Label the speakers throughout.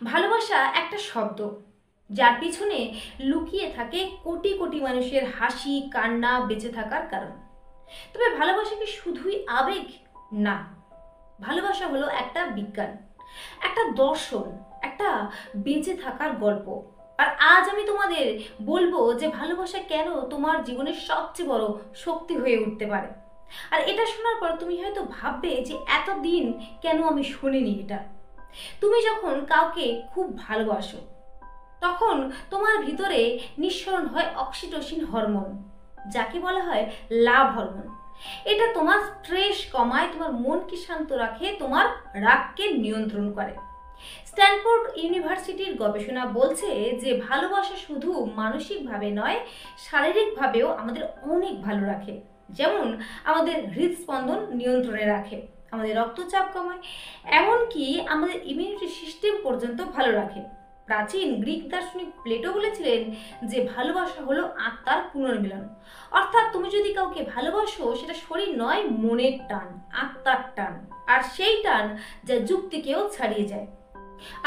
Speaker 1: ভালোবাসা একটা শব্দ, যার পিছনে লুকিয়ে থাকে কোটি কোটি মানুষের হাসি, কান্না, বেঁচে থাকার কারণ। তবে ভালোবাসা কি শুধুই আবেগ? না, ভালোবাসা হলো একটা বিজ্ঞান, একটা দর্শন, একটা বেঁচে থাকার গল্প। আর আজ আমি তোমাদের বলবো যে ভালোবাসা কেন তোমার জীবনের সবচেয়ে বড় শক্তি হয়ে উঠতে পারে। আর এটা শোনার পর তুমি হয়তো ভাববে যে এতদিন কেন আমি শুনিনি এটা। তুমি যখন কাউকে খুব ভালোবাসো, তখন তোমার ভিতরে নিঃসরণ হয় অক্সিটোসিন হরমোন, যাকে বলা হয় লাভ হরমোন। এটা তোমার স্ট্রেস কমায়, তোমার মনকে শান্ত রাখে, তোমার রাগকে নিয়ন্ত্রণ করে। স্ট্যানফোর্ড ইউনিভার্সিটির গবেষণা বলছে যে ভালোবাসা শুধু মানসিকভাবে নয়, শারীরিকভাবেও আমাদের অনেক ভালো রাখে। যেমন আমাদের হৃদস্পন্দন নিয়ন্ত্রণে রাখে, আমাদের রক্তচাপ কমায়, এমনকি আমাদের ইমিউনিটি সিস্টেম পর্যন্ত ভালো রাখে। প্রাচীন গ্রিক দার্শনিক প্লেটো বলেছিলেন যে ভালোবাসা হলো আত্মার পুনর্মিলন। অর্থাৎ তুমি যদি কাউকে ভালোবাসো, সেটা শরীর নয়, মনের টান, আত্মার টান। আর সেই টান যা যুক্তিকেও ছাড়িয়ে যায়।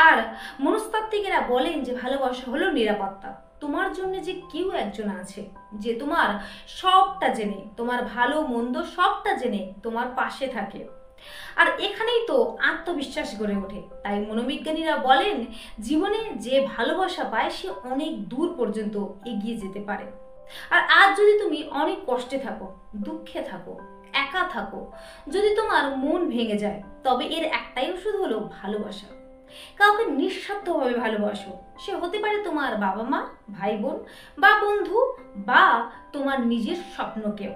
Speaker 1: আর মনস্তাত্ত্বিকেরা বলেন যে ভালোবাসা হলো নিরাপত্তা। তোমার জন্য যে কেউ একজন আছে যে তোমার সবটা জেনে, তোমার ভালো মন্দ সবটা জেনে তোমার পাশে থাকে। আর এখানেই তো আত্মবিশ্বাস গড়ে ওঠে। তাই মনোবিজ্ঞানীরা বলেন জীবনে যে ভালোবাসা পায় সে অনেক দূর পর্যন্ত এগিয়ে যেতে পারে। আর আজ যদি তুমি অনেক কষ্টে থাকো, দুঃখে থাকো, একা থাকো, যদি তোমার মন ভেঙে যায়, তবে এর একটাই ওষুধ হলো ভালোবাসা। কাউকে নিঃস্বার্থভাবে ভালোবাসো। সে হতে পারে তোমার বাবা মা, ভাই বোন বা বন্ধু, বা তোমার নিজের স্বপ্নকেও।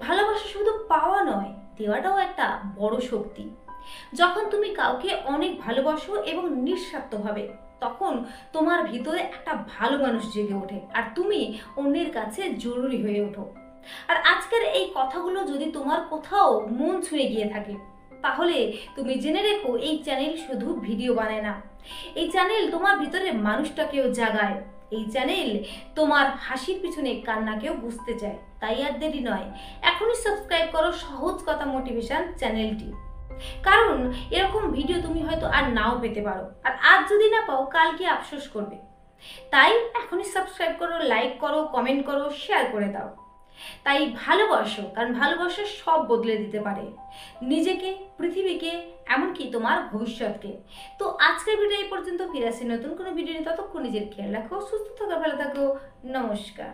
Speaker 1: ভালোবাসা শুধু পাওয়া নয়, দেওয়াটাও একটা বড় শক্তি। যখন তুমি কাউকে অনেক ভালোবাসো এবং নিঃস্বার্থভাবে, তখন তোমার ভিতরে একটা ভালো মানুষ জেগে ওঠে আর তুমি অন্যের কাছে জরুরি হয়ে ওঠো। আর আজকের এই কথাগুলো যদি তোমার কোথাও মন ছুঁয়ে গিয়ে থাকে, তাহলে তুমি জেনে রেখো এই চ্যানেল শুধু ভিডিও বানায় না, এই চ্যানেল তোমার ভিতরে মানুষটাকেও জাগায়। এই চ্যানেল তোমার হাসির পিছনে কান্নাকেও বুঝতে চায়। তাই আর দেরি নয়, এখনই সাবস্ক্রাইব করো সহজ কথা মোটিভেশন চ্যানেলটি। কারণ এরকম ভিডিও তুমি হয়তো আর নাও পেতে পারো, আর আজ যদি না পাও কালকে আফসোস করবে। তাই এখনই সাবস্ক্রাইব করো, লাইক করো, কমেন্ট করো, শেয়ার করে দাও। তাই ভালোবাসো, কারণ ভালোবাসা সব বদলে দিতে পারে, নিজেকে, পৃথিবীকে, এমনকি তোমার ভবিষ্যৎকে। তো আজকের ভিডিও এই পর্যন্ত, ফিরে আসি নতুন কোনো ভিডিও নিয়ে। ততক্ষণ নিজের খেয়াল রাখো, সুস্থ থাকো, ভালো থাকো। নমস্কার।